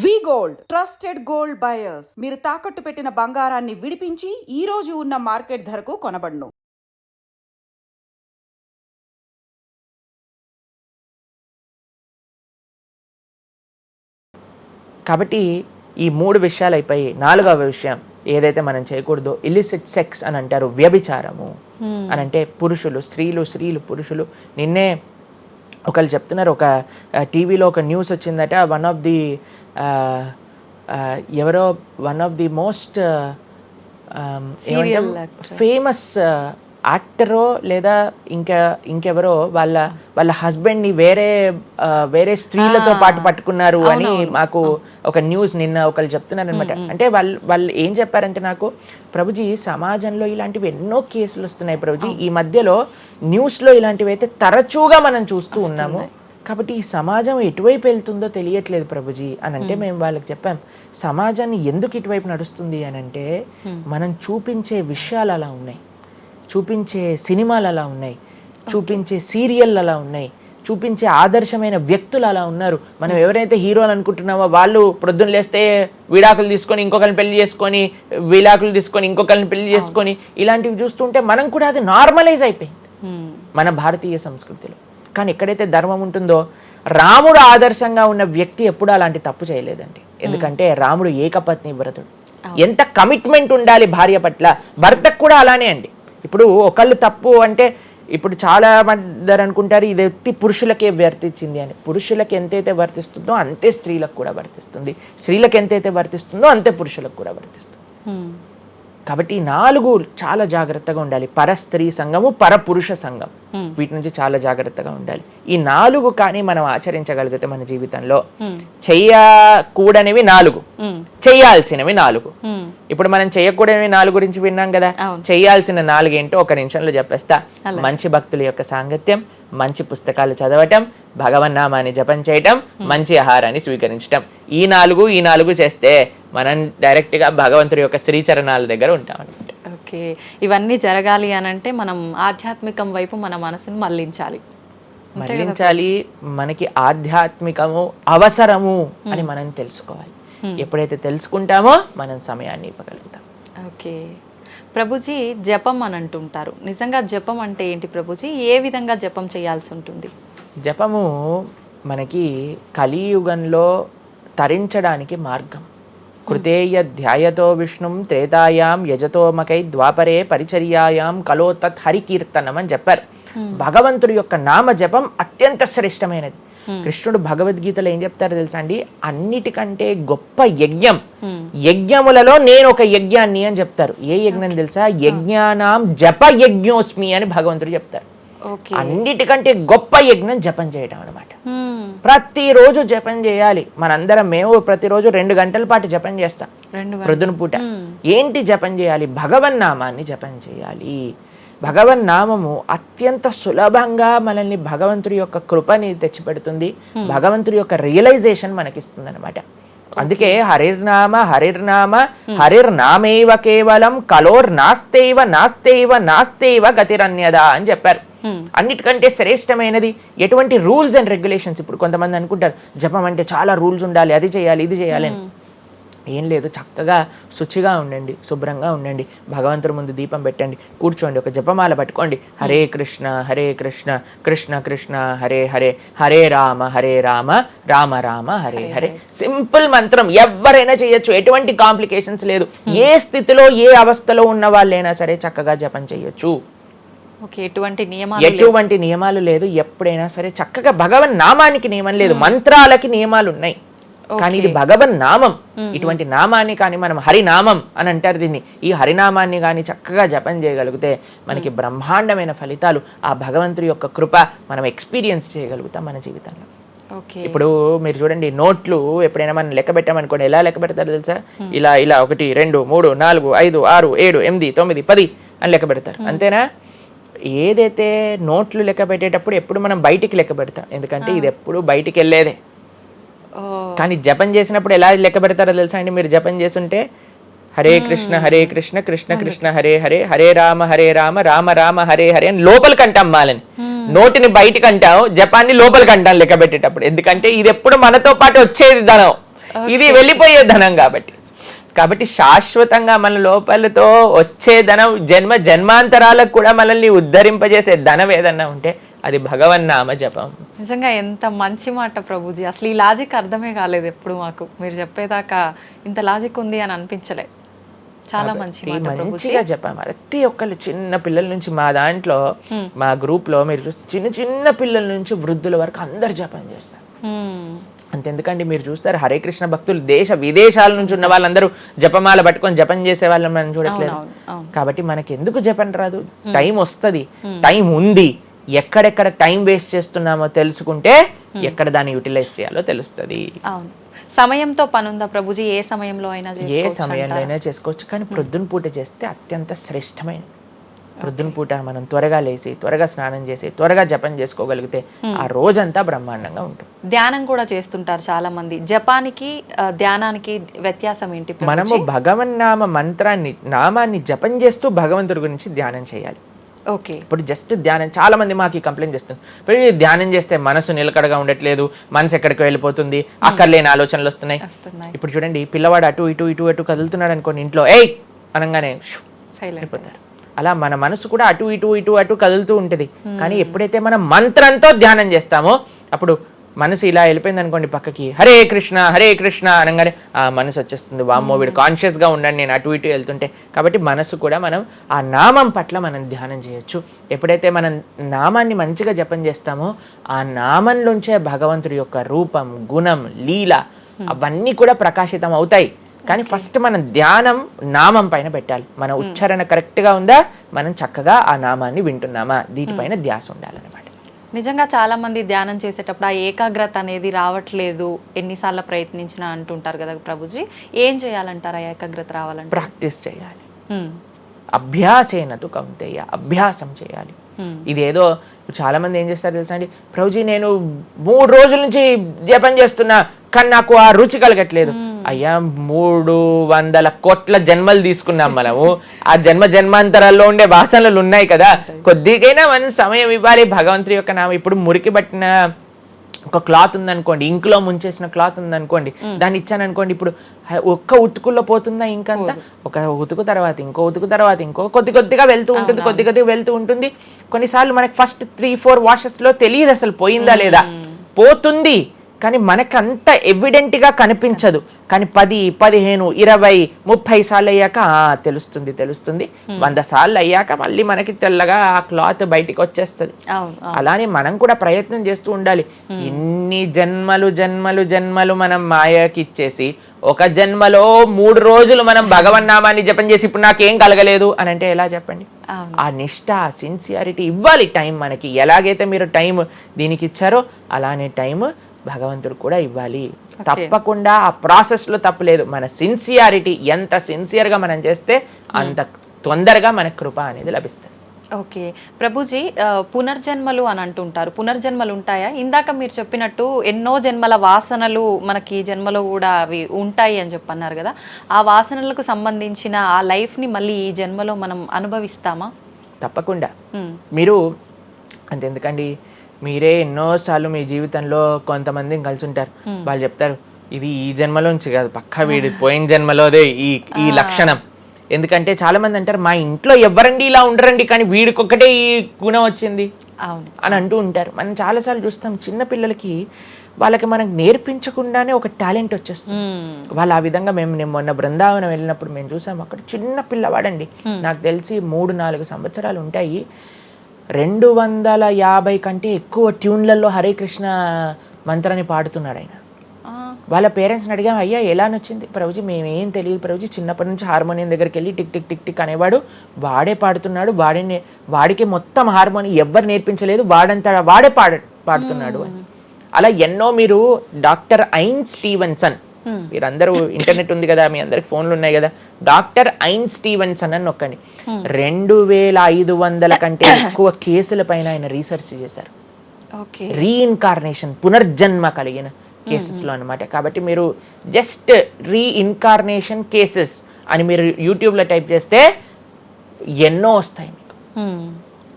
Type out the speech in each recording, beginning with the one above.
వి gold trusted gold buyers మీరు తాకట్టు పెట్టిన బంగారాన్ని విడిపించి ఈ రోజు ఉన్న మార్కెట్ ధరకు కొనబడును. కాబట్టి ఈ మూడు విషయాలు అయిపోయి నాలుగవ విషయం ఏదైతే మనం చేయకూడదో ఇలిసిట్ సెక్స్ అని అంటారు, వ్యభిచారము అని అంటే పురుషులు స్త్రీలు పురుషులు. నిన్నే ఒకళ్ళు చెప్తున్నారు, ఒక టీవీలో ఒక న్యూస్ వచ్చిందట, one of the most famous యాక్టరో లేదా ఇంకెవరో వాళ్ళ హస్బెండ్ని వేరే స్త్రీలతో పాటు పట్టుకున్నారు అని మాకు ఒక న్యూస్ నిన్న ఒకళ్ళు చెప్తున్నారు అనమాట. అంటే వాళ్ళు ఏం చెప్పారంటే, నాకు ప్రభుజీ సమాజంలో ఇలాంటివి ఎన్నో కేసులు వస్తున్నాయి ప్రభుజీ, ఈ మధ్యలో న్యూస్లో ఇలాంటివి అయితే తరచుగా మనం చూస్తూ ఉన్నాము, కాబట్టి ఈ సమాజం ఎటువైపు వెళ్తుందో తెలియట్లేదు ప్రభుజీ అని అంటే మేము వాళ్ళకి చెప్పాం, సమాజాన్ని ఎందుకు ఇటువైపు నడుస్తుంది అని అంటే మనం చూపించే విషయాలు అలా ఉన్నాయి, చూపించే సినిమాలు అలా ఉన్నాయి, చూపించే సీరియల్ అలా ఉన్నాయి, చూపించే ఆదర్శమైన వ్యక్తులు అలా ఉన్నారు. మనం ఎవరైతే హీరోలు అనుకుంటున్నామో వాళ్ళు ప్రొద్దున లేస్తే విడాకులు తీసుకొని ఇంకొకరిని పెళ్లి చేసుకొని, విడాకులు తీసుకొని ఇంకొకరిని పెళ్లి చేసుకొని, ఇలాంటివి చూస్తుంటే మనం కూడా అది నార్మలైజ్ అయిపోయింది మన భారతీయ సంస్కృతిలో. కానీ ఎక్కడైతే ధర్మం ఉంటుందో, రాముడు ఆదర్శంగా ఉన్న వ్యక్తి ఎప్పుడు అలాంటి తప్పు చేయలేదండి. ఎందుకంటే రాముడు ఏకపత్ని వ్రతుడు. ఎంత కమిట్మెంట్ ఉండాలి భార్య పట్ల, భర్తకు కూడా అలానే అండి. ఇప్పుడు ఒకళ్ళు తప్పు అంటే, ఇప్పుడు చాలా మంది అనుకుంటారు ఇది ఎత్తి పురుషులకే వర్తించింది అని. పురుషులకు ఎంతైతే వర్తిస్తుందో అంతే స్త్రీలకు కూడా వర్తిస్తుంది, స్త్రీలకు ఎంతైతే వర్తిస్తుందో అంతే పురుషులకు కూడా వర్తిస్తుంది. కాబట్టి ఈ నాలుగు చాలా జాగ్రత్తగా ఉండాలి. పరస్త్రీ సంఘము, పరపురుష సంఘం, వీటి నుంచి చాలా జాగ్రత్తగా ఉండాలి. ఈ నాలుగు కానీ మనం ఆచరించగలిగితే మన జీవితంలో, చెయ్యకూడనివి 4, చెయ్యాల్సినవి 4. ఇప్పుడు మనం చెయ్యకూడనివి 4 గురించి విన్నాం కదా, చెయ్యాల్సిన 4 ఏంటో ఒక నిమిషంలో చెప్పేస్తా. మంచి భక్తుల యొక్క సాంగత్యం, మంచి పుస్తకాలు చదవటం, భగవన్నామాన్ని జపం చేయటం, మంచి ఆహారాన్ని స్వీకరించటం. ఈ 4 చేస్తే మనం డైరెక్ట్గా భగవంతుడి యొక్క శ్రీచరణాల దగ్గర ఉంటాం అనమాట. ఓకే, ఇవన్నీ జరగాలి అని అంటే మనం ఆధ్యాత్మికం వైపు మన మనసును మళ్ళించాలి. మనకి ఆధ్యాత్మికము అవసరము అని మనం తెలుసుకోవాలి. ఎప్పుడైతే తెలుసుకుంటామో మనం సమయాన్ని ఇవ్వగలుగుతాం. ఓకే ప్రభుజీ, జపం అని అంటుంటారు, నిజంగా జపం అంటే ఏంటి ప్రభుజీ? ఏ విధంగా జపం చేయాల్సి ఉంటుంది? జపము మనకి కలియుగంలో తరించడానికి మార్గం. కృతేయ ధ్యాయతో విష్ణుం త్రేతాయాం యజతోమకై ద్వాపరే పరిచర్యాయాం కలో తత్ హరికీర్తనం అని చెప్పారు. భగవంతుడి యొక్క నామ జపం అత్యంత శ్రేష్టమైనది. కృష్ణుడు భగవద్గీతలో ఏం చెప్తారో తెలుసా అండి, అన్నిటికంటే గొప్ప యజ్ఞం, యజ్ఞములలో నేను ఒక యజ్ఞాన్ని అని చెప్తారు. ఏ యజ్ఞం తెలుసా? యజ్ఞానాం జప యజ్ఞోస్మి అని భగవంతుడు చెప్తారు. అన్నిటికంటే గొప్ప యజ్ఞం జపం చేయడం అనమాట. ప్రతిరోజు జపం చేయాలి. మేము ప్రతిరోజు 2 గంటల పాటు జపం చేస్తాం ప్రొద్దున పూట. ఏంటి జపం చేయాలి? భగవన్నామాన్ని జపం చేయాలి. భగవన్నామము అత్యంత సులభంగా మనల్ని భగవంతుడి యొక్క కృపని తెచ్చిపెడుతుంది, భగవంతుడి యొక్క రియలైజేషన్ మనకిస్తుంది అనమాట. అందుకే హరిర్నామ హరిర్నామేవ కేవలం నాస్తేవ గతిరన్యదా అని చెప్పారు. అన్నిటికంటే శ్రేష్టమైనది ఎటువంటి రూల్స్ అండ్ రెగ్యులేషన్స్. ఇప్పుడు కొంతమంది అనుకుంటారు జపం అంటే చాలా రూల్స్ ఉండాలి, అది చేయాలి ఇది చేయాలి అని. ఏం లేదు, చక్కగా శుచిగా ఉండండి, శుభ్రంగా ఉండండి, భగవంతుడి ముందు దీపం పెట్టండి, కూర్చోండి, ఒక జపమాల పట్టుకోండి, హరే కృష్ణ కృష్ణ కృష్ణ హరే హరే, హరే రామ రామ రామ హరే హరే. సింపుల్ మంత్రం, ఎవరైనా చేయొచ్చు, ఎటువంటి కాంప్లికేషన్స్ లేదు. ఏ స్థితిలో ఏ అవస్థలో ఉన్న వాళ్ళైనా సరే చక్కగా జపం చేయొచ్చు. ఎటువంటి నియమాలు లేదు. ఎప్పుడైనా సరే చక్కగా భగవన్ నామానికి నియమం లేదు, మంత్రాలకి నియమాలు ఉన్నాయి, కానీ ఇది భగవన్ నామం. ఇటువంటి నామాన్ని కానీ మనం హరినామం అని అంటారు దీన్ని. ఈ హరినామాన్ని కానీ చక్కగా జపం చేయగలిగితే మనకి బ్రహ్మాండమైన ఫలితాలు, ఆ భగవంతుడి యొక్క కృప మనం ఎక్స్పీరియన్స్ చేయగలుగుతాం మన జీవితంలో. ఇప్పుడు మీరు చూడండి, నోట్లు ఎప్పుడైనా మనం లెక్క పెట్టామనుకోండి, ఎలా లెక్క పెడతారు తెలుసా? ఇలా 1 2 3 4 5 6 7 8 9 10 అని లెక్క పెడతారు, అంతేనా? ఏదైతే నోట్లు లెక్క పెట్టేటప్పుడు ఎప్పుడు మనం బయటికి లెక్క పెడతాం, ఎందుకంటే ఇది ఎప్పుడు బయటికి వెళ్ళేదే. కానీ జపం చేసినప్పుడు ఎలా లెక్క పెడతారో తెలుసా అండి? మీరు జపం చేస్తుంటే హరే కృష్ణ కృష్ణ కృష్ణ హరే హరే, హరే రామ రామ రామ హరే హరే అని లోపలికి అంటాం మాలని. నోటిని బయటికి అంటాం, జపాన్ని లోపలికి అంటాం లెక్క పెట్టేటప్పుడు. ఎందుకంటే ఇది ఎప్పుడు మనతో పాటు వచ్చేది ధనం, ఇది వెళ్ళిపోయే ధనం కాబట్టి శాశ్వతంగా మన లోపలతో వచ్చే ధనం జన్మాంతరాలకు కూడా మనల్ని ఉద్ధరింపజేసే ధనం ఏదన్నా ఉంటే అది భగవన్నామ జపం. నిజంగా ఎంత మంచి మాట ప్రభుజీ. అసలు ఈ లాజిక్ అర్థమే కాలేదు ఎప్పుడు మాకు. మీరు చెప్పేదాకా ఇంత లాజిక్ ఉంది అని అనిపించలే. చాలా మంచి మాట ప్రభుజీ. మంచిగా చెప్పాం. ప్రతి ఒక్కళ్ళు చిన్న పిల్లల నుంచి మా దాంట్లో మా గ్రూప్ లో మీరు చూస్తే చిన్న పిల్లల నుంచి వృద్ధుల వరకు అందరు జపం చేస్తారు. అంతెందుకండి మీరు చూస్తారు హరే కృష్ణ భక్తులు దేశ విదేశాల నుంచి ఉన్న వాళ్ళందరూ జపమాల పట్టుకొని జపం చేసే వాళ్ళని మనం చూడట్లేదు. కాబట్టి మనకి ఎందుకు జపం రాదు? టైం వస్తుంది, టైం ఉంది. ఎక్కడెక్కడ టైం వేస్ట్ చేస్తున్నామో తెలుసుకుంటే ఎక్కడ దాన్ని యూటిలైజ్ చేయాలో తెలుస్తుంది. సమయంతో పని ఉందా ప్రభుజీ? ఏ సమయంలో అయినా ఏ సమయంలో అయినా చేసుకోవచ్చు, కానీ ప్రొద్దున పూట చేస్తే అత్యంత శ్రేష్టమైన. ప్రొద్దున పూట మనం త్వరగా లేచి త్వరగా స్నానం చేసి త్వరగా జపం చేసుకోగలిగితే ఆ రోజంతా బ్రహ్మాండంగా ఉంటుంది. ధ్యానం కూడా చేస్తుంటారు చాలా మంది. జపానికి ధ్యానానికి వ్యత్యాసం ఏంటి? మనము భగవన్నామ మంత్రాన్ని నామాన్ని జపం చేస్తూ భగవంతుడి గురించి ధ్యానం చేయాలి. ఓకే. ఇప్పుడు జస్ట్ ధ్యానం, చాలా మంది మాకు కంప్లైంట్ చేస్తుంది, ఇప్పుడు ధ్యానం చేస్తే మనసు నిలకడగా ఉండట్లేదు, మనసు ఎక్కడికి వెళ్ళిపోతుంది, అక్కర్లేని ఆలోచనలు వస్తున్నాయి. ఇప్పుడు చూడండి, పిల్లవాడు అటు ఇటు ఇటు అటు కదులుతున్నాడు అనుకోండి, ఇంట్లో ఏయ్ అనగానే అయిపోతారు. అలా మన మనసు కూడా అటు ఇటు ఇటు అటు కదులుతూ ఉంటుంది. కానీ ఎప్పుడైతే మనం మంత్రంతో ధ్యానం చేస్తామో అప్పుడు మనసు ఇలా వెళ్ళిపోయింది అనుకోండి పక్కకి, హరే కృష్ణ అనగానే ఆ మనసు వచ్చేస్తుంది, వామ్మో వీడు కాన్షియస్గా ఉండండి నేను అటు ఇటు వెళ్తుంటే. కాబట్టి మనసు కూడా మనం ఆ నామం పట్ల మనం ధ్యానం చేయొచ్చు. ఎప్పుడైతే మనం నామాన్ని మంచిగా జపం చేస్తామో ఆ నామంలోంచే భగవంతుడి యొక్క రూపం, గుణం, లీల అవన్నీ కూడా ప్రకాశితం అవుతాయి. కానీ ఫస్ట్ మనం ధ్యానం నామం పైన పెట్టాలి. మన ఉచ్చారణ కరెక్ట్గా ఉందా, మనం చక్కగా ఆ నామాన్ని వింటున్నామా, దీనిపైన ధ్యాస ఉండాలన్నమాట. నిజంగా చాలా మంది ధ్యానం చేసేటప్పుడు ఆ ఏకాగ్రత అనేది రావట్లేదు, ఎన్నిసార్లు ప్రయత్నించినా అంటుంటారు కదా ప్రభుజీ. ఏం చేయాలంటారు ఆ ఏకాగ్రత రావాలంటే? ప్రాక్టీస్ చేయాలి. అభ్యాసేనతు కౌంతేయ, అభ్యాసం చేయాలి. ఇదేదో చాలా మంది ఏం చేస్తారు తెలుసా అండి, ప్రభుజీ నేను 3 రోజుల నుంచి జపం చేస్తున్నా కానీ నాకు ఆ రుచి కలగట్లేదు. అయ్యా 300 కోట్ల జన్మలు తీసుకున్నాం మనము, ఆ జన్మాంతరాల్లో ఉండే వాసనలు ఉన్నాయి కదా, కొద్దిగైనా మనం సమయం ఇవ్వాలి భగవంతుడి యొక్క నామం. ఇప్పుడు మురికి పట్టిన ఒక క్లాత్ ఉందనుకోండి, ఇంకులో ముంచేసిన క్లాత్ ఉందనుకోండి, దాన్ని ఇచ్చాను అనుకోండి, ఇప్పుడు ఒక్క ఉతుకుల్లో పోతుందా ఇంకంతా? ఒక ఉతుకు తర్వాత ఇంకో ఉతుకు తర్వాత ఇంకో కొద్దిగా వెళ్తూ ఉంటుంది, కొద్దిగా వెళ్తూ ఉంటుంది. కొన్నిసార్లు మనకి ఫస్ట్ 3-4 వాషెస్ లో తెలియదు అసలు పోయిందా లేదా. పోతుంది కానీ మనకు అంత ఎవిడెంట్ గా కనిపించదు. కానీ 10, 15, 20, 30 సార్లు అయ్యాక తెలుస్తుంది. 100 సార్లు అయ్యాక మళ్ళీ మనకి తెల్లగా ఆ క్లాత్ బయటికి వచ్చేస్తుంది. అలానే మనం కూడా ప్రయత్నం చేస్తూ ఉండాలి. ఇన్ని జన్మలు మనం మాయకి ఇచ్చేసి ఒక జన్మలో 3 రోజులు మనం భగవన్నామాన్ని జపం చేసి ఇప్పుడు నాకేం కలగలేదు అని అంటే ఎలా చెప్పండి? ఆ నిష్ఠ, ఆ సిన్సియారిటీ ఇవ్వాలి టైం మనకి. ఎలాగైతే మీరు టైం దీనికి ఇచ్చారో అలానే టైం భగవంతుడు కూడా ఇవ్వాలి. తప్పకుండా ఆ ప్రాసెస్ లో తప్పులేదు. మన సిన్సియారిటీ ఎంత సిన్సియర్ గా మనం చేస్తే అంత తొందరగా మనకు కృప అనేది లభిస్తుంది. ఓకే ప్రభుజీ, పునర్జన్మలు అని అంటుంటారు. పునర్జన్మలు ఉంటాయా? ఇందాక మీరు చెప్పినట్టు ఎన్నో జన్మల వాసనలు మనకి ఈ జన్మలో కూడా అవి ఉంటాయి అని చెప్పన్నారు కదా, ఆ వాసనలకు సంబంధించిన ఆ లైఫ్ ని మళ్ళీ ఈ జన్మలో మనం అనుభవిస్తామా? తప్పకుండా. మీరు అంతెందుకండి, మీరే ఎన్నోసార్లు మీ జీవితంలో కొంతమందిని కలిసి ఉంటారు, వాళ్ళు చెప్తారు ఇది ఈ జన్మలోంచి కాదు, పక్కా వీడి పోయిన జన్మలోదే ఈ లక్షణం. ఎందుకంటే చాలా మంది అంటారు మా ఇంట్లో ఎవరండి ఇలా ఉండరండి కానీ వీడికొక్కటే ఈ గుణం వచ్చింది అని అంటూ ఉంటారు. మనం చాలాసార్లు చూస్తాం చిన్న పిల్లలకి వాళ్ళకి మనకు నేర్పించకుండానే ఒక టాలెంట్ వచ్చేస్తుంది. వాళ్ళు ఆ విధంగా మేము మొన్న బృందావనం వెళ్ళినప్పుడు మేము చూసాం, అక్కడ చిన్న పిల్లవాడండి, నాకు తెలిసి 3-4 సంవత్సరాలు ఉంటాయి, 250 కంటే ఎక్కువ ట్యూన్లలో హరే కృష్ణ మంత్రాన్ని పాడుతున్నాడు ఆయన. వాళ్ళ పేరెంట్స్ని అడిగాం, అయ్యా ఎలా నచ్చింది? ప్రభుజీ మేమేం తెలియదు ప్రభుజీ, చిన్నప్పటి నుంచి హార్మోనియం దగ్గరికి వెళ్ళి టిక్ టిక్ టిక్ టిక్ అనేవాడు, వాడే పాడుతున్నాడు, వాడికి మొత్తం హార్మోనియం ఎవ్వరు నేర్పించలేదు, వాడే పాడుతున్నాడు అని. అలా ఎన్నో. మీరు డాక్టర్ ఐన్ స్టీవెన్సన్, మీరందరూ ఇంటర్నెట్ ఉంది కదా, మీ అందరికి ఫోన్లు ఉన్నాయి కదా, డాక్టర్ ఐన్ స్టీవెన్సన్ అని నొక్కండి. 2500 కంటే ఎక్కువ కేసుల పైన ఆయన రీసెర్చ్ చేశారు. రీఇన్కార్నేషన్, పునర్జన్మ కలిగిన కేసెస్లో అనమాట. కాబట్టి మీరు జస్ట్ రీఇన్కార్నేషన్ కేసెస్ అని మీరు యూట్యూబ్లో టైప్ చేస్తే ఎన్నో వస్తాయి మీకు.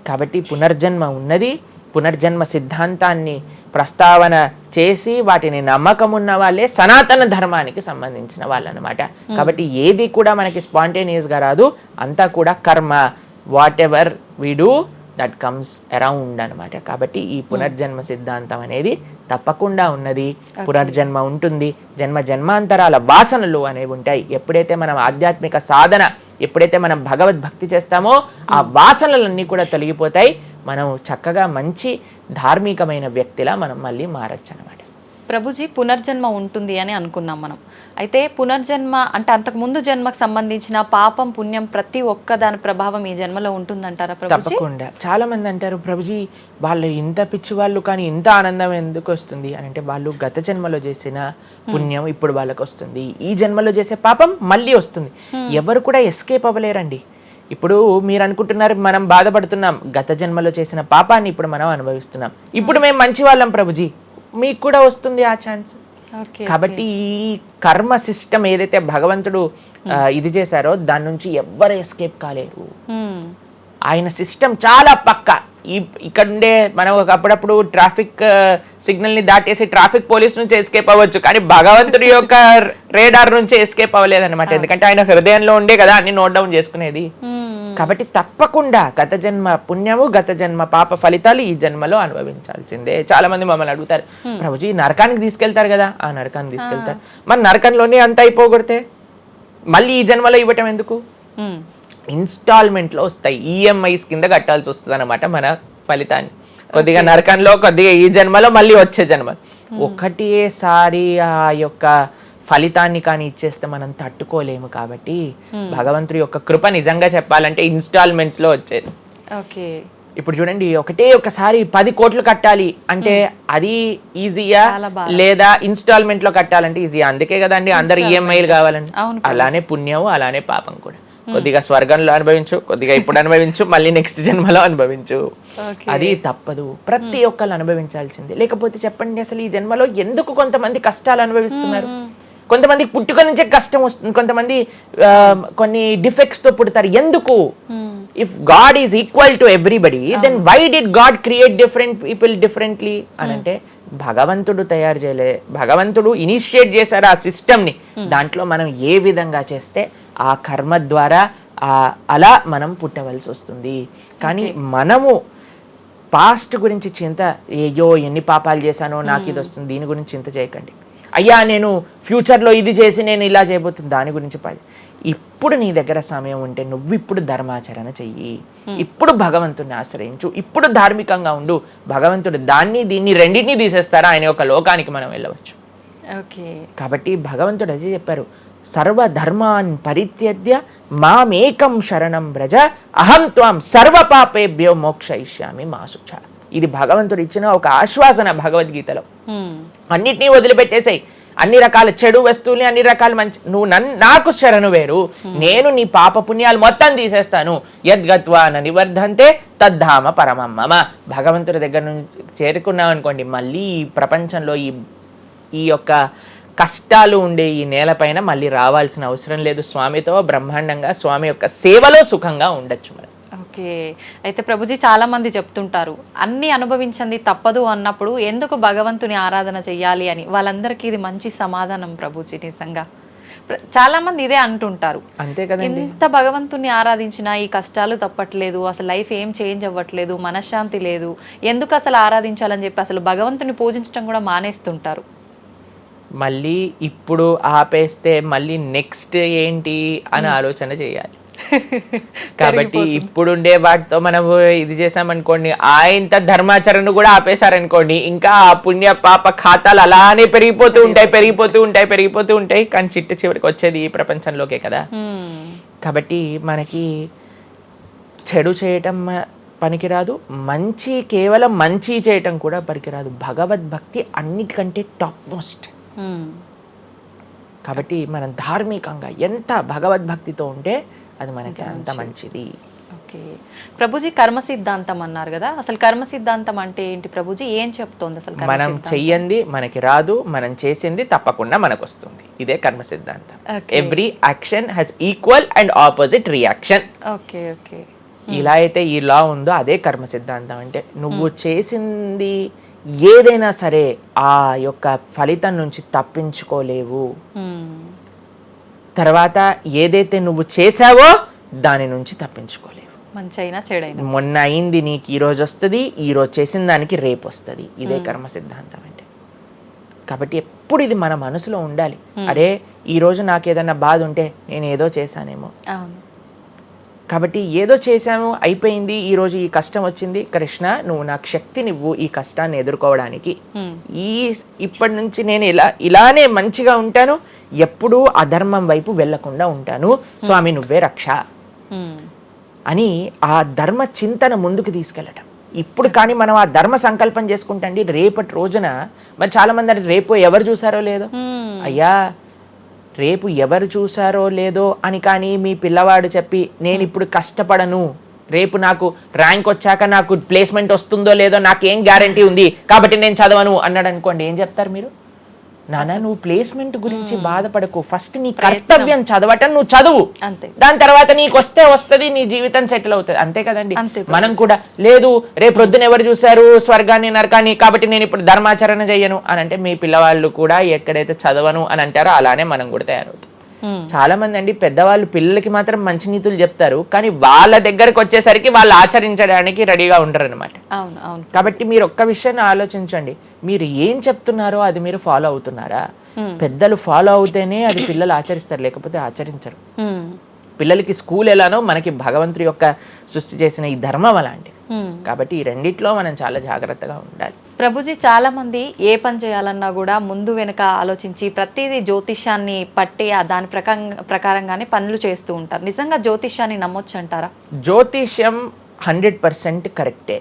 కాబట్టి పునర్జన్మ ఉన్నది. పునర్జన్మ సిద్ధాంతాన్ని ప్రస్తావన చేసి వాటిని నమ్మకం ఉన్న వాళ్ళే సనాతన ధర్మానికి సంబంధించిన వాళ్ళు అనమాట. కాబట్టి ఏది కూడా మనకి స్పాంటేనియస్గా రాదు, అంతా కూడా కర్మ. What ever we do that comes around అనమాట. కాబట్టి ఈ పునర్జన్మ సిద్ధాంతం అనేది తప్పకుండా ఉన్నది. పునర్జన్మ ఉంటుంది, జన్మాంతరాల వాసనలు అనేవి ఉంటాయి. ఎప్పుడైతే మనం ఆధ్యాత్మిక సాధన, ఎప్పుడైతే మనం భగవద్భక్తి చేస్తామో ఆ వాసనలన్నీ కూడా తొలగిపోతాయి. మనం చక్కగా మంచి ధార్మికమైన వ్యక్తిలా మనం మళ్ళీ మారచ్చు అనమాట. ప్రభుజీ, పునర్జన్మ ఉంటుంది అని అనుకున్నాం మనం. అయితే పునర్జన్మ అంటే అంతకు ముందు జన్మకు సంబంధించిన పాపం పుణ్యం ప్రతి ఒక్క దాని ప్రభావం ఈ జన్మలో ఉంటుందంటారా ప్రభుజీ? తప్పకుండా. చాలా మంది అంటారు, ప్రభుజీ వాళ్ళు ఇంత పిచ్చి వాళ్ళు కానీ ఇంత ఆనందం ఎందుకు వస్తుంది అని అంటే, వాళ్ళు గత జన్మలో చేసిన పుణ్యం ఇప్పుడు వాళ్ళకి వస్తుంది, ఈ జన్మలో చేసే పాపం మళ్ళీ వస్తుంది. ఎవరు కూడా ఎస్కేప్ అవ్వలేరండి. ఇప్పుడు మీరు అనుకుంటున్నారు మనం బాధపడుతున్నాం, గత జన్మలో చేసిన పాపాన్ని ఇప్పుడు మనం అనుభవిస్తున్నాం, ఇప్పుడు మేము మంచి వాళ్ళం ప్రభుజీ, మీకు కూడా వస్తుంది ఆ ఛాన్స్. కాబట్టి ఈ కర్మ సిస్టమ్ ఏదైతే భగవంతుడు ఇది చేశారో దాని నుంచి ఎవ్వరు ఎస్కేప్ కాలేరు. ఆయన సిస్టమ్ చాలా పక్కా. ఇక్కడ ఉండే మనం అప్పుడప్పుడు ట్రాఫిక్ సిగ్నల్ ని దాటేసి ట్రాఫిక్ పోలీస్ నుంచి ఎస్కేప్ అవ్వచ్చు, కానీ భగవంతుడి యొక్క రేడార్ నుంచి ఎస్కేప్ అవ్వలేదన్నమాట. ఎందుకంటే ఆయన హృదయంలో ఉండే కదా అన్ని నోట్ డౌన్ చేసుకునేది. కాబట్టి తప్పకుండా గత జన్మ పుణ్యము, గత జన్మ పాప ఫలితాలు ఈ జన్మలో అనుభవించాల్సిందే. చాలా మంది మమ్మల్ని అడుగుతారు, ప్రభుజీ నరకానికి తీసుకెళ్తారు కదా. ఆ నరకానికి తీసుకెళ్తారు, మరి నరకంలోనే అంత అయిపోగొడితే మళ్ళీ ఈ జన్మలో ఇవ్వటం ఎందుకు? ఇన్స్టాల్మెంట్ లో వస్తాయి, ఈఎంఐస్ కింద కట్టాల్సి వస్తుంది అనమాట మన ఫలితాన్ని. కొద్దిగా నరకంలో, కొద్దిగా ఈ జన్మలో, మళ్ళీ వచ్చే జన్మ. ఒకటేసారి ఆ యొక్క ఫలితాన్ని కానీ ఇచ్చేస్తే మనం తట్టుకోలేము. కాబట్టి భగవంతుడి యొక్క కృప నిజంగా చెప్పాలంటే ఇన్స్టాల్మెంట్స్ లో వచ్చేది. ఇప్పుడు చూడండి, ఒకసారి 10 కోట్లు కట్టాలి అంటే అది ఈజీయా, లేదా ఇన్స్టాల్మెంట్ లో కట్టాలంటే ఈజీయా? అందుకే కదండి అందరు ఈఎంఐలు కావాలండి. అలానే పుణ్యం, అలానే పాపం కూడా. కొద్దిగా స్వర్గంలో అనుభవించు, కొద్దిగా ఇప్పుడు అనుభవించు, మళ్ళీ నెక్స్ట్ జన్మలో అనుభవించు. అది తప్పదు, ప్రతి ఒక్కళ్ళు అనుభవించాల్సిందే. లేకపోతే చెప్పండి, అసలు ఈ జన్మలో ఎందుకు కొంతమంది కష్టాలు అనుభవిస్తున్నారు? కొంతమందికి పుట్టుక నుంచే కష్టం వస్తుంది, కొంతమంది కొన్ని డిఫెక్ట్స్ తో పుడతారు. ఎందుకు? If God is equal to everybody, then why did God create different people differently అని అంటే, భగవంతుడు తయారు చేయలే, భగవంతుడు ఇనిషియేట్ చేశారు ఆ సిస్టమ్ ని. దాంట్లో మనం ఏ విధంగా చేస్తే ఆ కర్మ ద్వారా అలా మనం పుట్టవలసి వస్తుంది. కానీ మనము పాస్ట్ గురించి చింత, అయ్యో ఎన్ని పాపాలు చేశానో నాకు ఇది వస్తుంది, దీని గురించి చింత చేయకండి. అయ్యా నేను ఫ్యూచర్లో ఇది చేసి నేను ఇలా చేయబోతుంది, దాని గురించి ఇప్పుడు నీ దగ్గర సమయం ఉంటే నువ్వు ఇప్పుడు ధర్మాచరణ చెయ్యి, ఇప్పుడు భగవంతుడిని ఆశ్రయించు, ఇప్పుడు ధార్మికంగా ఉండు. భగవంతుడు దీన్ని రెండింటినీ తీసేస్తారా, ఆయన యొక్క లోకానికి మనం వెళ్ళవచ్చు. కాబట్టి భగవంతుడు అదే చెప్పారు, సర్వధర్మాన్ పరిత్యజ్య మామేకం శరణం వ్రజ అహం త్వాం సర్వ పాపేభ్యో మోక్షయిష్యామి మా శుచ. ఇది భగవంతుడు ఇచ్చిన ఒక ఆశ్వాసన భగవద్గీతలో. అన్నిటినీ వదిలిపెట్టేసాయి, అన్ని రకాల చెడు వస్తువుల్ని, అన్ని రకాల మంచి, నువ్వు నాకు శరణు వేరు, నేను నీ పాప పుణ్యాలు మొత్తం తీసేస్తాను. యద్గత్వా న నివర్ధంతే తద్ధామ పరమం మమ. భగవంతుడి దగ్గర నుంచి చేరుకున్నాం అనుకోండి, మళ్ళీ ఈ ప్రపంచంలో ఈ యొక్క కష్టాలు ఉండే ఈ నేలపైన మళ్ళీ రావాల్సిన అవసరం లేదు. స్వామితో బ్రహ్మాండంగా స్వామి యొక్క సేవలో సుఖంగా ఉండొచ్చు మనం. అయితే ప్రభుజీ చాలా మంది చెప్తుంటారు, అన్ని అనుభవించండి తప్పదు అన్నప్పుడు ఎందుకు భగవంతుని ఆరాధన చెయ్యాలి అని. వాళ్ళందరికీ ఇది మంచి సమాధానం ప్రభుజీ. నిజంగా చాలా మంది ఇదే అంటుంటారు, అంతే కదా, ఎంత భగవంతుని ఆరాధించినా ఈ కష్టాలు తప్పట్లేదు, అసలు లైఫ్ ఏం చేంజ్ అవ్వట్లేదు, మనశ్శాంతి లేదు, ఎందుకు అసలు ఆరాధించాలని చెప్పి అసలు భగవంతుని పూజించడం కూడా మానేస్తుంటారు. మళ్ళీ ఇప్పుడు ఆపేస్తే మళ్ళీ నెక్స్ట్ ఏంటి అని ఆలోచన చేయాలి. కాబట్టి ఇప్పుడుండే వాటితో మనం ఇది చేసామనుకోండి, ఇంత ధర్మాచరణ కూడా ఆపేశారనుకోండి, ఇంకా ఆ పుణ్య పాప ఖాతాలు అలానే పెరిగిపోతూ ఉంటాయి. కానీ చివరికి వచ్చేది ఈ ప్రపంచంలోకే కదా. కాబట్టి మనకి చెడు చేయటం పనికిరాదు, కేవలం మంచి చేయటం కూడా పనికిరాదు. భగవద్భక్తి అన్నిటికంటే టాప్ మోస్ట్. కాబట్టి మనం ధార్మికంగా ఎంత భగవద్భక్తితో ఉంటే అది మనకి అంత మంచిది. ప్రభుజీ, కర్మ సిద్ధాంతం అన్నారు కదా, అసలు కర్మ సిద్ధాంతం అంటే ఏంటి ప్రభుజీ? ఏం చెప్తోంది అసలు? మనం చెయ్యంది మనకి రాదు, మనం చేసింది తప్పకుండా మనకు వస్తుంది. ఇదే కర్మ సిద్ధాంతం. Every action has equal and opposite reaction. ఇలా అయితే ఈ లా ఉందో అదే కర్మ సిద్ధాంతం. అంటే నువ్వు చేసింది ఏదైనా సరే ఆ యొక్క ఫలితం నుంచి తప్పించుకోలేవు. తర్వాత ఏదైతే నువ్వు చేశావో దాని నుంచి తప్పించుకోలేవు. మంచి అయినా చెడైనా మొన్న అయింది నీకు ఈ రోజు వస్తుంది, ఈ రోజు చేసిన దానికి రేపు వస్తుంది. ఇదే కర్మ సిద్ధాంతం అంటే. కాబట్టి ఎప్పుడు ఇది మన మనసులో ఉండాలి. అరే ఈ రోజు నాకు ఏదైనా బాధ ఉంటే నేను ఏదో చేశానేమో, కాబట్టి ఏదో చేశాము అయిపోయింది, ఈ రోజు ఈ కష్టం వచ్చింది, కృష్ణ నువ్వు నాకు శక్తినివ్వు ఈ కష్టాన్ని ఎదుర్కోవడానికి. ఇప్పటి నుంచి నేను ఇలానే మంచిగా ఉంటాను, ఎప్పుడూ అధర్మం వైపు వెళ్లకుండా ఉంటాను, స్వామి నువ్వే రక్ష అని ఆ ధర్మ చింతన ముందుకు తీసుకెళ్ళటం. ఇప్పుడు కానీ మనం ఆ ధర్మ సంకల్పం చేసుకుంటండి రేపటి రోజున. మరి చాలా మంది అంటే రేపు ఎవరు చూసారో లేదో, అయ్యా రేపు ఎవరు చూసారో లేదో అని కానీ మీ పిల్లవాడు చెప్పి నేను ఇప్పుడు కష్టపడను, రేపు నాకు ర్యాంక్ వచ్చాక నాకు ప్లేస్మెంట్ వస్తుందో లేదో నాకేం గ్యారంటీ ఉంది కాబట్టి నేను చదవను అన్నాడు అనుకోండి, ఏం చెప్తారు మీరు? నాన్న నువ్వు ప్లేస్మెంట్ గురించి బాధపడకు, ఫస్ట్ నీ కర్తవ్యం చదవటం నువ్వు చదువు, దాని తర్వాత నీకు వస్తే వస్తుంది, నీ జీవితం సెటిల్ అవుతుంది. అంతే కదండి. మనం కూడా లేదు రేపు పొద్దున ఎవరు చూశారు స్వర్గాన్ని నరకాన్ని కాబట్టి నేను ఇప్పుడు ధర్మాచరణ చెయ్యను అని అంటే మీ పిల్లవాళ్ళు కూడా ఎక్కడైతే చదవను అని అంటారో అలానే మనం కూడా తయారవుతాం. చాలా మంది అండి పెద్దవాళ్ళు పిల్లలకి మాత్రం మంచి నీతులు చెప్తారు, కానీ వాళ్ళ దగ్గరకు వచ్చేసరికి వాళ్ళు ఆచరించడానికి రెడీగా ఉండరు అనమాట. కాబట్టి మీరు ఒక్క విషయాన్ని ఆలోచించండి, మీరు ఏం చెప్తున్నారో అది మీరు ఫాలో అవుతున్నారా? పెద్దలు ఫాలో అవుతేనే అది పిల్లలు ఆచరిస్తారు, లేకపోతే ఆచరించరు. పిల్లలకి స్కూల్ ఎలానో మనకి భగవంతుడి యొక్క సృష్టి చేసిన ఈ ధర్మం అలాంటి. కాబట్టి ఈ రెండిట్లో మనం చాలా జాగ్రత్తగా ఉండాలి. ప్రభుజీ చాలా మంది ఏ పని చేయాలన్నా కూడా ముందు వెనుక ఆలోచించి ప్రతిదీ జ్యోతిష్యాన్ని పట్టి దాని ప్రకారంగానే పనులు చేస్తూ ఉంటారు. నిజంగా జ్యోతిష్యాన్ని నమ్మొచ్చు అంటారా? జ్యోతిష్యం 100% కరెక్టే,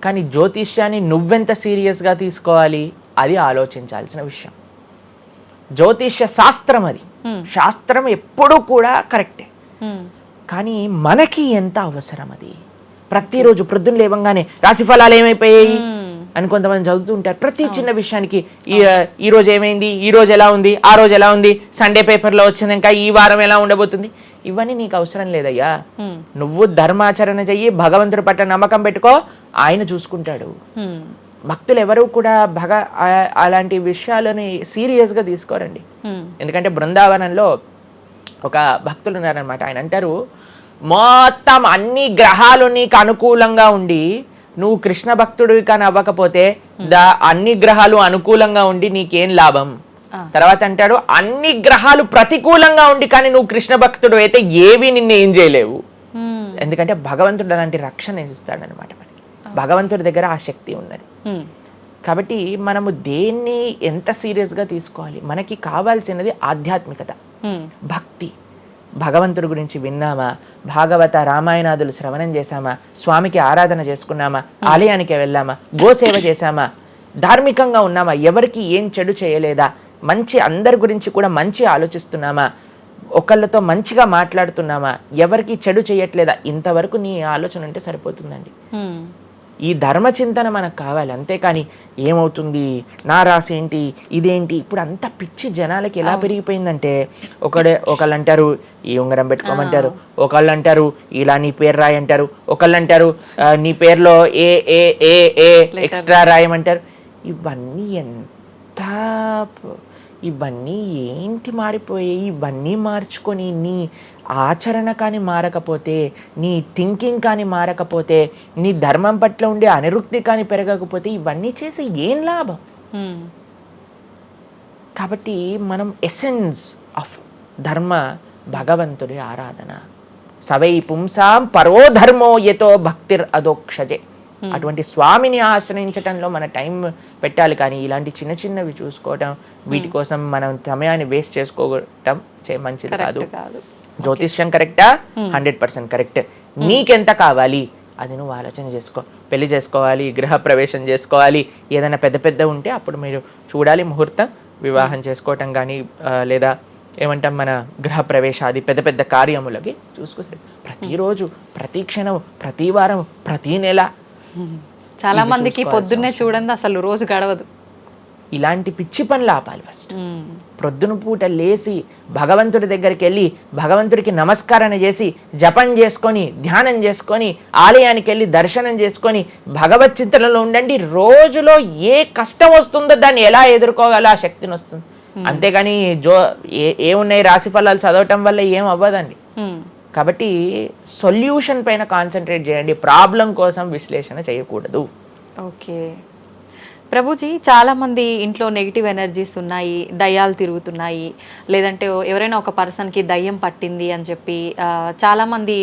కానీ జ్యోతిష్యాన్ని నువ్వెంత సీరియస్గా తీసుకోవాలి అది ఆలోచించాల్సిన విషయం. జ్యోతిష్య శాస్త్రం అది, శాస్త్రం ఎప్పుడూ కూడా కరెక్టే, కానీ మనకి ఎంత అవసరం అది. ప్రతిరోజు ప్రొద్దున లేవంగానే రాశి ఫలాలు ఏమైపోయాయి అని కొంతమంది చదువుతూ ఉంటారు. ప్రతి చిన్న విషయానికి ఈ రోజు ఏమైంది, ఈ రోజు ఎలా ఉంది, ఆ రోజు ఎలా ఉంది, సండే పేపర్లో వచ్చింది ఇంకా ఈ వారం ఎలా ఉండబోతుంది, ఇవన్నీ నీకు అవసరం లేదయ్యా. నువ్వు ధర్మాచరణ చెయ్యి, భగవంతుడి పట్ల నమ్మకం పెట్టుకో, ఆయన చూసుకుంటాడు. భక్తులు ఎవరు కూడా అలాంటి విషయాలని సీరియస్గా తీసుకోరండి. ఎందుకంటే బృందావనంలో ఒక భక్తులు ఉన్నారనమాట. ఆయన అంటారు, మొత్తం అన్ని గ్రహాలు నీకు అనుకూలంగా ఉండి నువ్వు కృష్ణ భక్తుడివి కానీ అవ్వకపోతే అన్ని గ్రహాలు అనుకూలంగా ఉండి నీకేం లాభం. తర్వాత అంటాడు, అన్ని గ్రహాలు ప్రతికూలంగా ఉండి కానీ నువ్వు కృష్ణ భక్తుడు అయితే ఏవి నిన్ను ఏం చేయలేవు. ఎందుకంటే భగవంతుడు అలాంటి రక్షణ ఇస్తాడనమాట మనకి. భగవంతుడి దగ్గర ఆ శక్తి ఉన్నది. కాబట్టి మనము దేన్ని ఎంత సీరియస్గా తీసుకోవాలి? మనకి కావాల్సినది ఆధ్యాత్మికత, భక్తి. భగవంతుడి గురించి విన్నామా, భాగవత రామాయణాదులు శ్రవణం చేశామా, స్వామికి ఆరాధన చేసుకున్నామా, ఆలయానికి వెళ్ళామా, గోసేవ చేశామా, ధార్మికంగా ఉన్నామా, ఎవరికి ఏం చెడు చేయలేదా, మంచి అందరి గురించి కూడా మంచి ఆలోచిస్తున్నామా, ఒకళ్ళతో మంచిగా మాట్లాడుతున్నామా, ఎవరికి చెడు చేయట్లేదా, ఇంతవరకు నీ ఆలోచన ఉంటే సరిపోతుందండి. ఈ ధర్మ చింతన మనకు కావాలి. అంతేకాని ఏమవుతుంది, నా రాసి ఏంటి, ఇదేంటి, ఇప్పుడు అంత పిచ్చి జనాలకి ఎలా పెరిగిపోయిందంటే ఒకళ్ళు అంటారు ఈ ఉంగరం పెట్టుకోమంటారు, ఒకళ్ళు అంటారు ఇలా నీ పేరు రాయి అంటారు, ఒకళ్ళు అంటారు నీ పేరులో ఏ ఏ ఏ ఏ ఎక్స్ట్రా రాయమంటారు. ఇవన్నీ ఏంటి మారిపోయాయి? ఇవన్నీ మార్చుకొని నీ ఆచరణ కానీ మారకపోతే, నీ థింకింగ్ కానీ మారకపోతే, నీ ధర్మం పట్ల ఉండే అనిరుక్తి కానీ పెరగకపోతే ఇవన్నీ చేసి ఏం లాభం? కాబట్టి మనం ఎసెన్స్ ఆఫ్ ధర్మ భగవంతుడి ఆరాధన. సవై పుంసాం పరో ధర్మో యతో భక్తిర్ అదోక్షజే. అటువంటి స్వామిని ఆశ్రయించటంలో మన టైం పెట్టాలి, కానీ ఇలాంటి చిన్న చిన్నవి చూసుకోవటం, వీటి కోసం మనం సమయాన్ని వేస్ట్ చేసుకోవటం మంచిది కాదు. జ్యోతిష్యం కరెక్టా? 100% కరెక్ట్. నీకెంత కావాలి అది నువ్వు ఆలోచన చేసుకో. పెళ్లి చేసుకోవాలి, గృహ ప్రవేశం చేసుకోవాలి, ఏదైనా పెద్ద పెద్ద ఉంటే అప్పుడు మీరు చూడాలి ముహూర్తం, వివాహం చేసుకోవటం కానీ లేదా ఏమంటాం మన గృహ ప్రవేశాది పెద్ద పెద్ద కార్యములకి చూసుకొస్తే ప్రతిరోజు, ప్రతి క్షణం, ప్రతి వారం, ప్రతి నెల. చాలా మందికి పొద్దున్నే చూడండి అసలు రోజు గడవదు. ఇలాంటి పిచ్చి పనులు ఆపాలి ఫస్ట్. ప్రొద్దున పూట లేచి భగవంతుడి దగ్గరికి వెళ్ళి భగవంతుడికి నమస్కారం చేసి జపం చేసుకొని ధ్యానం చేసుకొని ఆలయానికి వెళ్ళి దర్శనం చేసుకొని భగవత్ చింతనలో ఉండండి. రోజులో ఏ కష్టం వస్తుందో దాన్ని ఎలా ఎదుర్కోగల ఆ శక్తిని వస్తుంది. అంతేగాని ఏమున్నాయి రాశి ఫలాలు చదవటం వల్ల ఏం అవ్వదండి. కాబట్టి సొల్యూషన్ పైన కాన్సన్ట్రేట్ చేయండి, ప్రాబ్లం కోసం విశ్లేషణ చేయకూడదు. ఓకే ప్రభుజీ, చాలామంది ఇంట్లో నెగిటివ్ ఎనర్జీస్ ఉన్నాయి, దయ్యాలు తిరుగుతున్నాయి, లేదంటే ఎవరైనా ఒక పర్సన్కి దయ్యం పట్టింది అని చెప్పి చాలామంది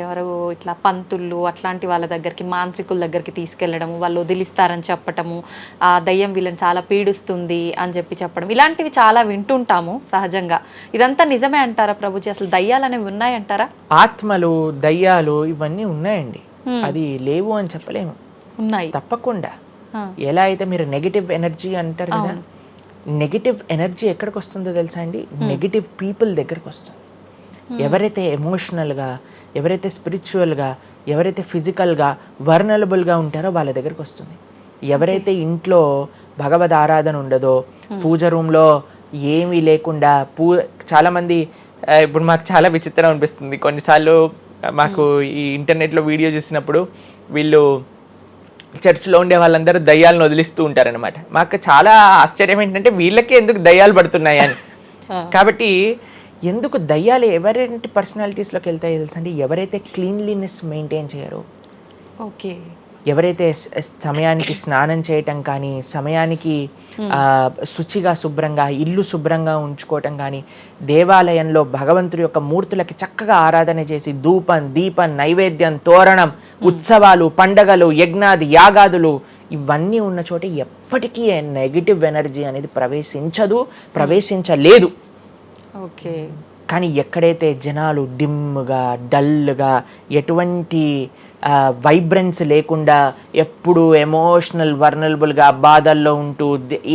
ఎవరు ఇట్లా పంతుళ్ళు అట్లాంటి వాళ్ళ దగ్గరికి, మాంత్రికుల దగ్గరికి తీసుకెళ్ళడము, వాళ్ళు వదిలిస్తారని చెప్పటము, ఆ దయ్యం వీళ్ళని చాలా పీడిస్తుంది అని చెప్పడం, ఇలాంటివి చాలా వింటుంటాము సహజంగా. ఇదంతా నిజమే అంటారా ప్రభుజీ? అసలు దయ్యాలు అనేవి ఉన్నాయంటారా? ఆత్మలు, దయ్యాలు ఇవన్నీ ఉన్నాయండి, అది లేవు అని చెప్పలేము, ఉన్నాయి తప్పకుండా. ఎలా అయితే మీరు నెగిటివ్ ఎనర్జీ అంటారు కదా, నెగిటివ్ ఎనర్జీ ఎక్కడికి వస్తుందో తెలుసా అండి? నెగిటివ్ పీపుల్ దగ్గరికి వస్తుంది. ఎవరైతే ఎమోషనల్గా, ఎవరైతే స్పిరిచువల్గా, ఎవరైతే ఫిజికల్గా వర్నలబుల్గా ఉంటారో వాళ్ళ దగ్గరికి వస్తుంది. ఎవరైతే ఇంట్లో భగవద్ ఆరాధన ఉండదో, పూజ రూమ్లో ఏమీ లేకుండా చాలామంది, ఇప్పుడు మాకు చాలా విచిత్రం అనిపిస్తుంది కొన్నిసార్లు, మాకు ఈ ఇంటర్నెట్లో వీడియో చూసినప్పుడు వీళ్ళు చర్చ్లో ఉండే వాళ్ళందరూ దయ్యాలను వదిలిస్తూ ఉంటారనమాట. మాకు చాలా ఆశ్చర్యం ఏంటంటే వీళ్ళకే ఎందుకు దయ్యాలు పడుతున్నాయి అని. కాబట్టి ఎందుకు దయ్యాలు ఎవరైనా పర్సనాలిటీస్లోకి వెళ్తాయో తెలుసా అండి? ఎవరైతే క్లీన్లీనెస్ మెయింటైన్ చేయరో, ఓకే, ఎవరైతే సమయానికి స్నానం చేయటం కానీ, సమయానికి శుచిగా శుభ్రంగా ఇల్లు శుభ్రంగా ఉంచుకోవటం కానీ, దేవాలయంలో భగవంతుడి యొక్క మూర్తులకి చక్కగా ఆరాధన చేసి ధూపం, దీపం, నైవేద్యం, తోరణం, ఉత్సవాలు, పండగలు, యజ్ఞాది యాగాదులు ఇవన్నీ ఉన్న చోట ఎప్పటికీ నెగిటివ్ ఎనర్జీ అనేది ప్రవేశించలేదు. ఓకే. కానీ ఎక్కడైతే జనాలు డిమ్గా, డల్గా, ఎటువంటి వైబ్రెన్స్ లేకుండా ఎప్పుడు ఎమోషనల్ వర్నలబుల్గా బాధల్లో ఉంటూ,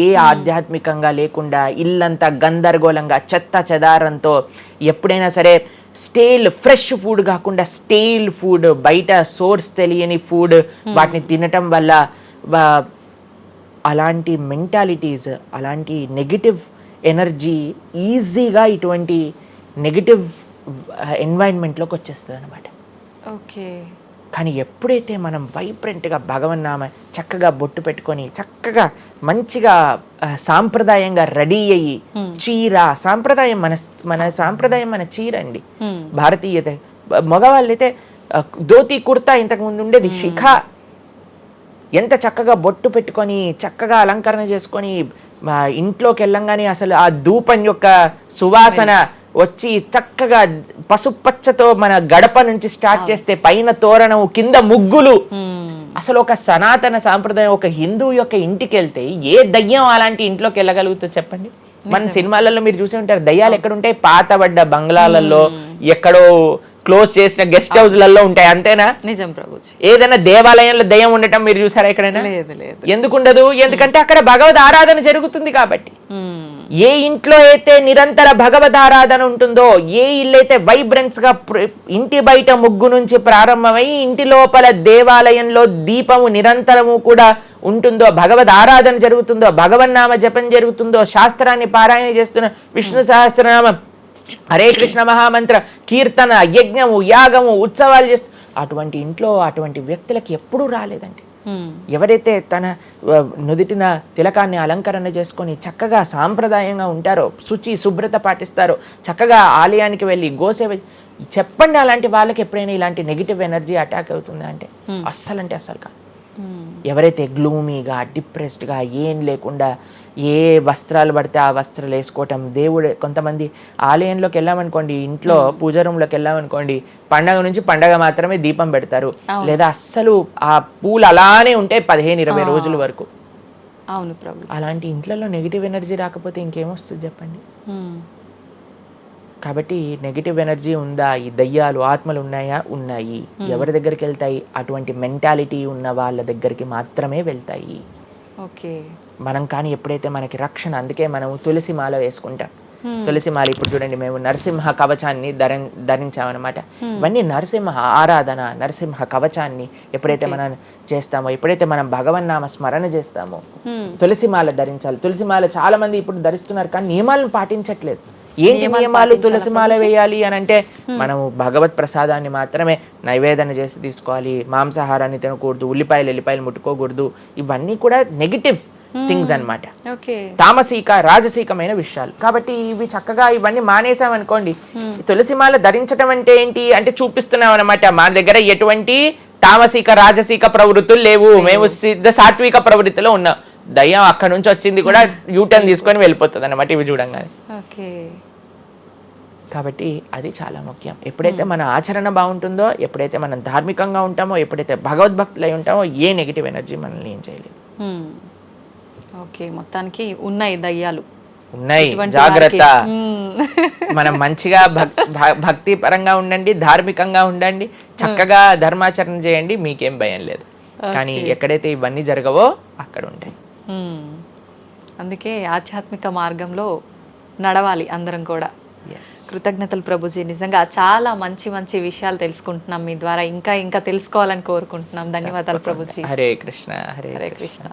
ఏ ఆధ్యాత్మికంగా లేకుండా, ఇల్లంతా గందరగోళంగా చెత్త చెదారంతో, ఎప్పుడైనా సరే ఫ్రెష్ ఫుడ్ కాకుండా స్టేల్ ఫుడ్, బయట సోర్స్ తెలియని ఫుడ్ వాటిని తినటం వల్ల అలాంటి మెంటాలిటీస్, అలాంటి నెగిటివ్ ఎనర్జీ ఈజీగా ఇటువంటి నెగిటివ్ ఎన్వైరన్మెంట్లోకి వచ్చేస్తుంది అనమాట. ఓకే. కానీ ఎప్పుడైతే మనం వైబ్రెంట్గా భగవన్నామ చక్కగా బొట్టు పెట్టుకొని చక్కగా మంచిగా సాంప్రదాయంగా రెడీ అయ్యి, చీర సాంప్రదాయం, మన సాంప్రదాయం మన చీర అండి, భారతీయత. మగవాళ్ళైతే ధోతి కుర్తా, ఇంతకుముందు ఉండేది శిఖ. ఎంత చక్కగా బొట్టు పెట్టుకొని చక్కగా అలంకరణ చేసుకొని ఇంట్లోకి వెళ్ళంగానే అసలు ఆ ధూపం యొక్క సువాసన వచ్చి చక్కగా పసుపచ్చతో మన గడప నుంచి స్టార్ట్ చేస్తే పైన తోరణం, కింద ముగ్గులు. అసలు ఒక సనాతన సాంప్రదాయం, ఒక హిందువు యొక్క ఇంటికి వెళ్తే ఏ దయ్యం అలాంటి ఇంట్లోకి వెళ్ళగలుగుతుంది చెప్పండి? మన సినిమాలలో మీరు చూసి ఉంటారు, దయ్యాలు ఎక్కడుంటాయి? పాతబడ్డ బంగ్లాలలో, ఎక్కడో క్లోజ్ చేసిన గెస్ట్ హౌస్లలో ఉంటాయి, అంతేనా? నిజం ప్రభుజీ. ఏదైనా దేవాలయంలో దయ్యం ఉండటం మీరు చూసారా ఎక్కడైనా? ఎందుకు ఉండదు? ఎందుకంటే అక్కడ భగవద్ ఆరాధన జరుగుతుంది కాబట్టి. ఏ ఇంట్లో అయితే నిరంతర భగవద్ ఆరాధన ఉంటుందో, ఏ ఇల్లు అయితే వైబ్రెన్స్ గా ఇంటి బయట ముగ్గు నుంచి ప్రారంభమై ఇంటి లోపల దేవాలయంలో దీపము నిరంతరము కూడా ఉంటుందో, భగవద్ ఆరాధన జరుగుతుందో, భగవన్నామ జపం జరుగుతుందో, శాస్త్రాన్ని పారాయణ చేస్తున్న విష్ణు సహస్రనామం, హరే కృష్ణ మహామంత్ర కీర్తన, యజ్ఞము, యాగము, ఉత్సవాలు చేస్తూ, అటువంటి ఇంట్లో అటువంటి వ్యక్తులకి ఎప్పుడూ రాలేదండి. ఎవరైతే తన నుదిటిన తిలకాన్ని అలంకరణ చేసుకొని చక్కగా సాంప్రదాయంగా ఉంటారో, శుచి శుభ్రత పాటిస్తారో, చక్కగా ఆలయానికి వెళ్ళి గోసేవ, చెప్పండి అలాంటి వాళ్ళకి ఎప్పుడైనా ఇలాంటి నెగిటివ్ ఎనర్జీ అటాక్ అవుతుంది అంటే? అస్సలు కాదు. ఎవరైతే గ్లూమీగా, డిప్రెస్డ్గా, ఏం లేకుండా ఏ వస్త్రాలు పడితే ఆ వస్త్రాలు వేసుకోవటం, కొంతమంది ఆలయంలోకి వెళ్ళామనుకోండి, ఇంట్లో పూజ రూమ్లోకి వెళ్ళామనుకోండి, పండగ నుంచి పండగ మాత్రమే దీపం పెడతారు, లేదా అస్సలు ఆ పూలు అలానే ఉంటాయి 15-20 రోజుల వరకు. అవును ప్రభు. అలాంటి ఇంట్లలో నెగిటివ్ ఎనర్జీ రాకపోతే ఇంకేమొస్తుంది చెప్పండి? కాబట్టి నెగిటివ్ ఎనర్జీ ఉందా? ఈ దయ్యాలు, ఆత్మలు ఉన్నాయా? ఉన్నాయి. ఎవరి దగ్గరికి వెళ్తాయి? అటువంటి మెంటాలిటీ ఉన్న వాళ్ళ దగ్గరికి మాత్రమే వెళ్తాయి. ఓకే. మనం కానీ ఎప్పుడైతే మనకి రక్షణ, అందుకే మనం తులసి మాల వేసుకుంటాం, తులసి మాల ఇప్పుడు చూడండి మేము నరసింహ కవచాన్ని ధరించామన్నమాట. ఇవన్నీ నరసింహ ఆరాధన, నరసింహ కవచాన్ని ఎప్పుడైతే మనం చేస్తామో, ఎప్పుడైతే మనం భగవన్నామ స్మరణ చేస్తామో తులసి మాల ధరించాలి. తులసి మాల చాలా మంది ఇప్పుడు ధరిస్తున్నారు కానీ నియమాలను పాటించట్లేదు. ఏంటి నియమాలు? తులసి మాల వేయాలి అని అంటే మనము భగవత్ ప్రసాదాన్ని మాత్రమే నైవేదన చేసి తీసుకోవాలి, మాంసాహారాన్ని తినకూడదు, ఎల్లిపాయలు ముట్టుకోకూడదు. ఇవన్నీ కూడా నెగిటివ్ థింగ్స్ అన్నమాట, తామసిక రాజసికమైన విషయాలు. కాబట్టి ఇవి చక్కగా ఇవన్నీ మానేసామనుకోండి, తులసి మాల ధరించడం అంటే ఏంటి అంటే చూపిస్తున్నాం అనమాట, మా దగ్గర ఎటువంటి తామసిక రాజసిక ప్రవృత్తులు లేవు, మేము సిద్ధ సాత్విక ప్రవృత్తిలో ఉన్నాం. దయ్యం అక్కడ నుంచి వచ్చింది కూడా యూటర్న్ తీసుకొని వెళ్ళిపోతుంది అన్నమాట ఇవి చూడంగానే. కాబట్టి అది చాలా ముఖ్యం. ఎప్పుడైతే మన ఆచరణ బాగుంటుందో, ఎప్పుడైతే మనం ధార్మికంగా ఉంటామో, ఎప్పుడైతే భగవద్భక్తులై ఉంటామో, ఏ నెగిటివ్ ఎనర్జీ మనల్ని ఏం చేయలేదు. ఓకే, మొత్తానికి ఉన్నాయి దయ్యాలు, ఉన్నాయి, జాగ్రత్త. మనం మంచిగా భక్తి పరంగా ఉండండి, ధార్మికంగా ఉండండి, చక్కగా ధర్మాచరణ చేయండి, మీకేం భయం లేదు. కానీ ఎక్కడైతే ఇవన్నీ జరగవో అక్కడ ఉంటాయి. అందుకే ఆధ్యాత్మిక మార్గంలో నడవాలి అందరం కూడా. కృతజ్ఞతలు ప్రభుజీ, నిజంగా చాలా మంచి మంచి విషయాలు తెలుసుకుంటున్నాం మీ ద్వారా. ఇంకా ఇంకా తెలుసుకోవాలని కోరుకుంటున్నాం. ధన్యవాదాలు ప్రభుజీ. హరే కృష్ణ. హరే కృష్ణ.